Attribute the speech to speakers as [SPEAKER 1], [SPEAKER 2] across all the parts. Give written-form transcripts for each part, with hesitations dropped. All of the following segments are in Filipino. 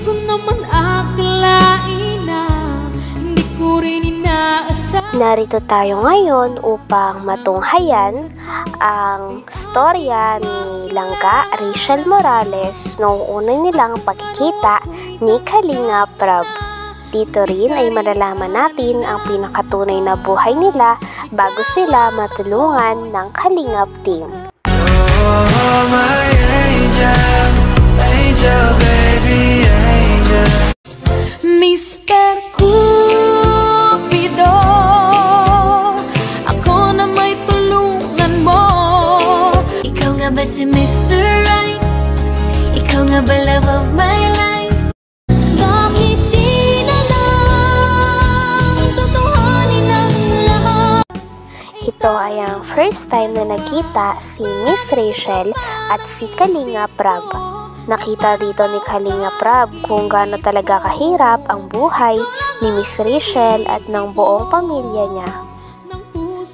[SPEAKER 1] ko naman akalain na hindi ko rin inaasahan.
[SPEAKER 2] Narito tayo ngayon upang matunghayan ang storya ni Langga Rachel Morales noong una nilang pagkikita ni Kalinga Prab. Dito rin ay malalaman natin ang pinakatunay na buhay nila bago sila matulungan ng Kalingap team.
[SPEAKER 3] Oh, my angel, angel, baby, angel.
[SPEAKER 1] Mr. Cupido, ako na may tulungan mo. Ikaw nga ba si Mr. Right? Ikaw nga ba love of my life? Bakit di na lang tutuhanin ang lahat?
[SPEAKER 2] Ito ay ang first time na nakita si Miss Rachel at si Kalinga Prab. Nakita dito ni Kalinga Prab kung gaano talaga kahirap ang buhay ni Miss Rachel at ng buong pamilya niya.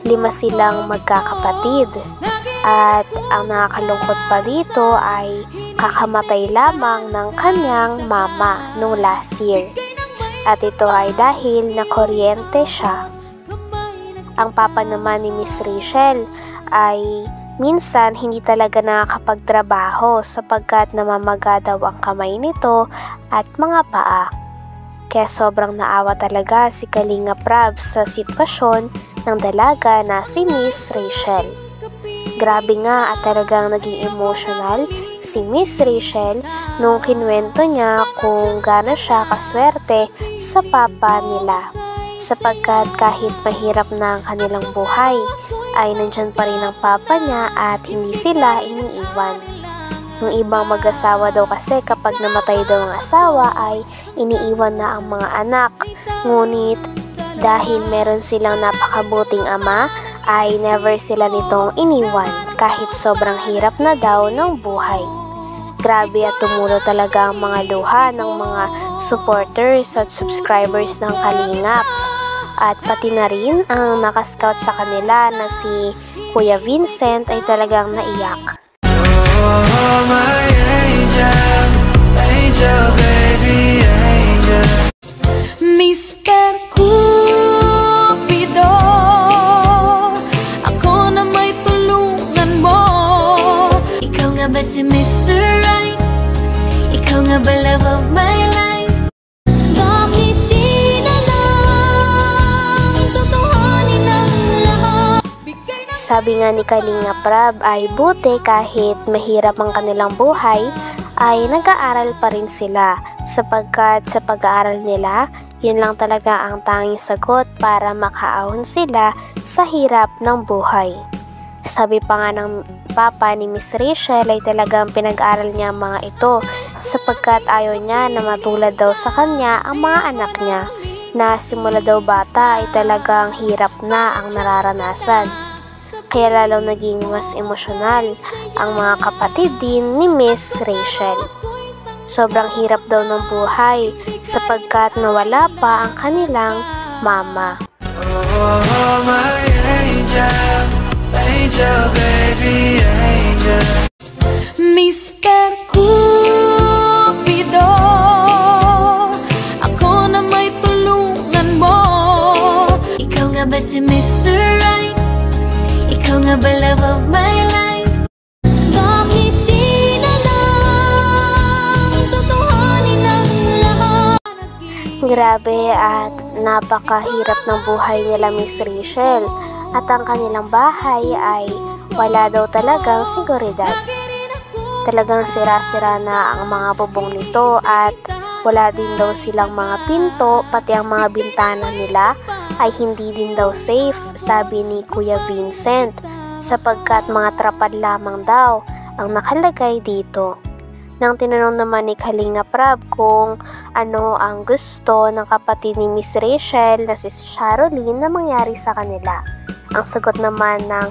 [SPEAKER 2] 5 silang magkakapatid at ang nakakalungkot pa dito ay kakamatay lamang ng kanyang mama noong last year. At ito ay dahil nakuryente siya. Ang papa naman ni Miss Rachel ay minsan hindi talaga nakakapagtrabaho sapagkat namamaga daw ang kamay nito at mga paa. Kaya sobrang naawa talaga si Kalinga Prab sa sitwasyon ng dalaga na si Miss Rachel. Grabe nga at talagang naging emotional si Miss Rachel nung kinwento niya kung gaano siya kaswerte sa papa nila. Sapagkat kahit mahirap na ang kanilang buhay, ay nandyan pa rin ang papa niya at hindi sila iniiwan. Yung ibang mag-asawa daw kasi kapag namatay daw ang asawa ay iniiwan na ang mga anak. Ngunit dahil meron silang napakabuting ama, ay never sila nitong iniwan kahit sobrang hirap na daw ng buhay. Grabe at tumulo talaga ang mga luha ng mga supporters at subscribers ng Kalingap. At pati na rin ang nakascout sa kanila na si Kuya Vincent ay talagang naiyak.
[SPEAKER 3] Oh, my angel, angel, baby, angel.
[SPEAKER 1] Mr. Cupido, ako na may tulungan mo. Ikaw nga ba si Mr. Right? Ikaw nga ba love of my life? Bakit di na lang tutuhanin ang lahat?
[SPEAKER 2] Sabi nga ni Kalinga Prab ay buti kahit mahirap ang kanilang buhay ay nag-aaral pa rin sila sapagkat sa pag-aaral nila yun lang talaga ang tanging sagot para makaahon sila sa hirap ng buhay. Sabi pa nga ng papa ni Miss Rachel ay talagang pinag-aral niya ang mga ito sapagkat ayaw niya na matulad daw sa kanya ang mga anak niya na simula daw bata ay talagang hirap na ang nararanasan. Kaya lalong naging mas emosyonal ang mga kapatid din ni Miss Rachel. Sobrang hirap daw ng buhay sapagkat nawala pa ang kanilang mama.
[SPEAKER 3] Oh, my angel, angel, baby, angel.
[SPEAKER 1] Mr. Cupido, ako na may tulungan mo. Ikaw nga ba si Mr. Right? Ikaw nga ba love of my life? Bakit di na lang tutuhanin ang lahat?
[SPEAKER 2] Grabe at napakahirap ng buhay nila Miss Rachel at ang kanilang bahay ay wala daw talagang seguridad. Talagang sira-sira na ang mga bubong nito at wala din daw silang mga pinto, pati ang mga bintana nila ay hindi din daw safe, sabi ni Kuya Vincent, sapagkat mga trapal lamang daw ang nakalagay dito. Nang tinanong naman ni Kalinga Prab kung ano ang gusto ng kapatid ni Miss Rachel na si Sharoline na mangyari sa kanila. Ang sagot naman ng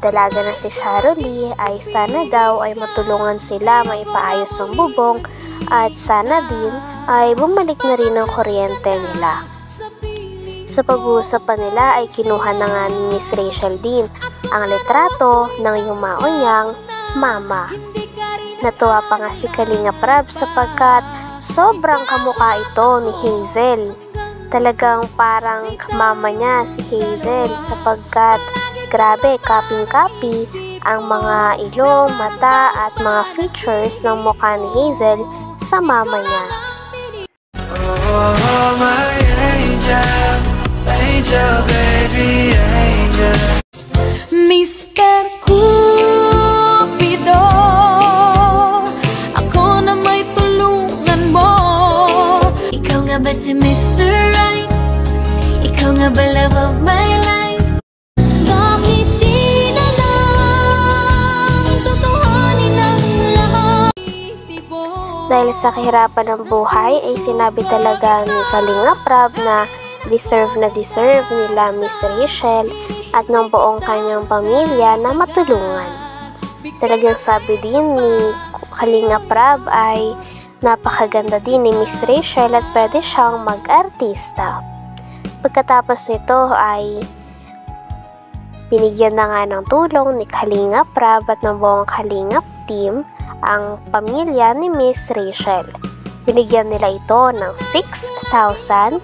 [SPEAKER 2] dalaga na si Sharoline ay sana daw ay matulungan sila maipaayos ang bubong at sana din ay bumalik na rin ang kuryente nila. Sa pag-uusapan nila ay kinuha na nga ni Miss Rachel din ang litrato ng yumao niyang mama. Natuwa pa nga si Kalinga Prab sapagkat Sobrang kamukha ito ni Hazel. Talagang parang mama niya si Hazel sapagkat grabe kaping-kapi ang mga ilong, mata at mga features ng mukha ni Hazel sa mama niya.
[SPEAKER 3] Oh, my angel, angel, baby, angel.
[SPEAKER 1] Mr. Cupido, ako na may tulungan mo. Ikaw nga ba si Mr. Right? Ikaw nga ba love of my life? Bakit di na lang tutuhanin ang lahat?
[SPEAKER 2] Dahil sa kahirapan ng buhay ay sinabi talaga ni Kalinga Prab na deserve nila Miss Rachel at ng buong kanyang pamilya na matulungan. Talagang sabi din ni Kalinga Prab ay napakaganda din ni Miss Rachel at pwede siyang mag-artista. Pagkatapos nito ay binigyan na nga ng tulong ni Kalinga Prab at ng buong Kalingap team ang pamilya ni Miss Rachel. Binigyan nila ito ng 6,000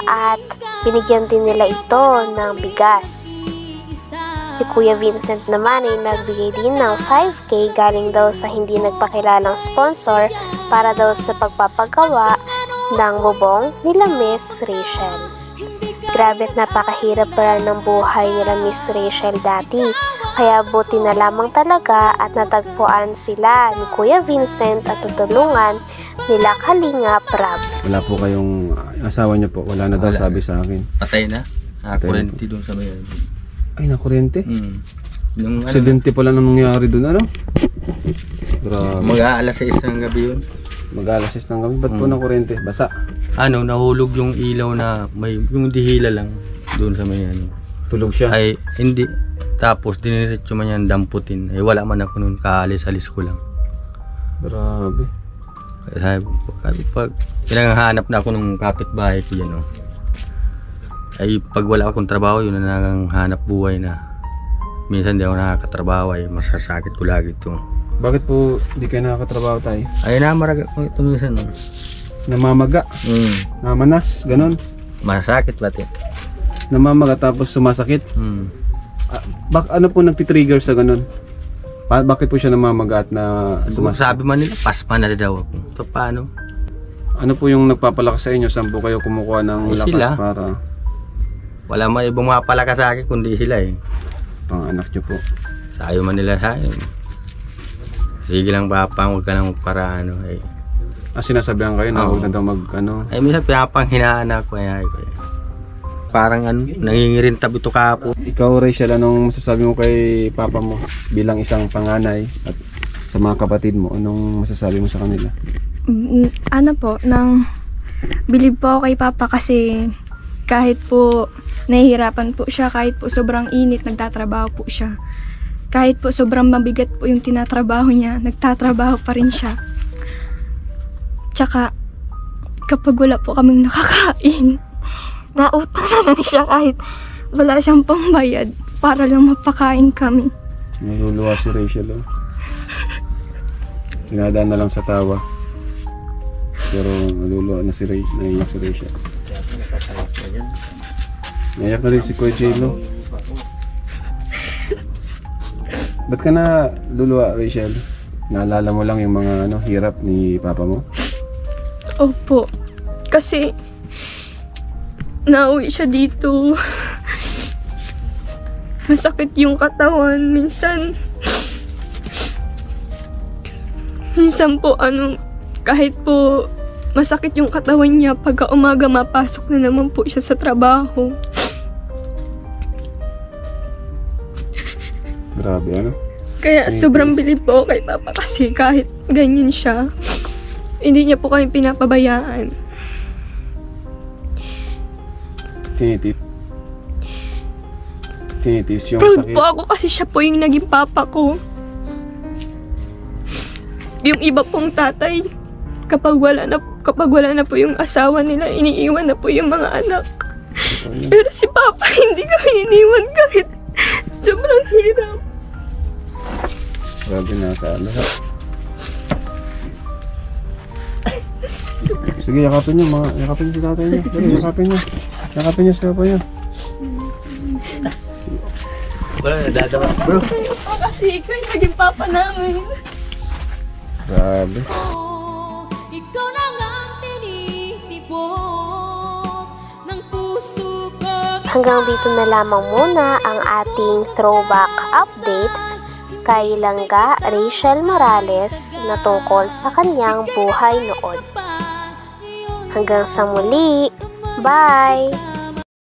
[SPEAKER 2] at binigyan din nila ito ng bigas. Si Kuya Vincent naman ay nagbigay din ng 5K galing daw sa hindi nagpakilalang sponsor para daw sa pagpapagawa ng bubong nila Miss Rachel. Grabe at napakahirap pala ng buhay nila Miss Rachel dati. Kaya buti na lamang talaga at natagpuan sila ni Kuya Vincent at tutulungan nila Kalinga Prab.
[SPEAKER 4] Wala po kayong asawa niya po? Wala na daw sabi sa akin.
[SPEAKER 5] Patay na. Nakakurente doon sa may...
[SPEAKER 4] Ay, nakurente?
[SPEAKER 5] Yung
[SPEAKER 4] Aksidente pala nang nangyari doon, ano? Grabe.
[SPEAKER 5] Mag-aalas 6 ng gabi yun.
[SPEAKER 4] Mag-alas 6 ng gabi. Ba't po nakurente? Basa?
[SPEAKER 5] Nahulog yung ilaw na may yung dihila lang doon sa may ano.
[SPEAKER 4] Tulog siya?
[SPEAKER 5] Ay, hindi. Tapos diniretso man yan damputin. Ay, wala man ako noon. Kaalis-alis ko lang.
[SPEAKER 4] Grabe.
[SPEAKER 5] Sabi, pag pinanghahanap na ako ng kapitbahay ko yan, oh. Ay, pag wala akong trabaho, yun na nanghanap buhay na. Minsan di ako nakakatrabaho, ay masasakit ko lagi ito.
[SPEAKER 4] Bakit po di kayo nakakatrabaho tayo?
[SPEAKER 5] Ay, namaraga ko ito minsan, oh.
[SPEAKER 4] Namamaga? Namanas? Ganon?
[SPEAKER 5] Masakit pati.
[SPEAKER 4] Namamaga tapos sumasakit? Ano po nagtitrigger sa ganon? Bakit po siya namamaga at na sumasakit?
[SPEAKER 5] Sabi man nila, paspa na daw ako. So, paano?
[SPEAKER 4] Ano po yung nagpapalakas sa inyo? Saan po kayo kumukuha ng lakas
[SPEAKER 5] sila.
[SPEAKER 4] Para?
[SPEAKER 5] Wala man ibang mapalakas sa akin kundi sila, eh.
[SPEAKER 4] Pang anak nyo po.
[SPEAKER 5] Sayo man nila sa akin. Sige lang papa, huwag ka lang para ano, eh.
[SPEAKER 4] Sinasabihan kayo na huwag na daw mag ano?
[SPEAKER 5] Ay, minsan pinapanghinaan ako, eh. Parang ano, nangingirintab ito kapo.
[SPEAKER 4] Ikaw, Rachel, anong masasabi mo kay papa mo bilang isang panganay at sa mga kapatid mo? Anong masasabi mo sa kanila?
[SPEAKER 6] Ano po, bilib po ako kay papa kasi kahit po nahihirapan po siya, kahit po sobrang init, nagtatrabaho po siya. Kahit po sobrang mabigat po yung tinatrabaho niya, nagtatrabaho pa rin siya. Tsaka, kapag wala po kaming nakakain, nautang na lang siya kahit wala siyang pambayad para lang mapakain kami.
[SPEAKER 4] Naluluwa si Rachel, oh. Dinadaan na lang sa tawa. Pero naluluwa na si Rachel, naiyak si Rachel. Naiyak na rin si Kuya J-Lo. Ba't ka na luluwa, Rachel? Naalala mo lang yung mga hirap ni papa mo?
[SPEAKER 6] Opo. Kasi nauwi siya dito. Masakit yung katawan. Minsan po kahit po masakit yung katawan niya, pagka umaga mapasok na naman po siya sa trabaho.
[SPEAKER 4] Grabe, ano?
[SPEAKER 6] Kaya sobrang bilib po kay papa kasi kahit ganyan siya, hindi niya po kami pinapabayaan.
[SPEAKER 4] Tinitis yung
[SPEAKER 6] Proud
[SPEAKER 4] sakit.
[SPEAKER 6] po ako kasi siya po yung naging papa ko. Yung iba pong tatay, kapag wala na po yung asawa nila, iniiwan na po yung mga anak. Pero si papa hindi kami iniwan kahit sobrang hirap.
[SPEAKER 4] Grabe, nakakaalala. Sige, yakapin niyo, yakapin niyo si tatay niyo. Dali, yakapin niyo. Yakapin niyo si papa niyo.
[SPEAKER 5] Wala, nadadama. Bro.
[SPEAKER 6] Kasi ikaw yung naging papa namin.
[SPEAKER 4] Grabe.
[SPEAKER 1] Ikaw lang ang tinitibok ng puso ko.
[SPEAKER 2] Hanggang dito na lamang muna ang ating throwback update kay Langga Rachel Morales na tungkol sa kanyang buhay noon. Hanggang sa muli, bye!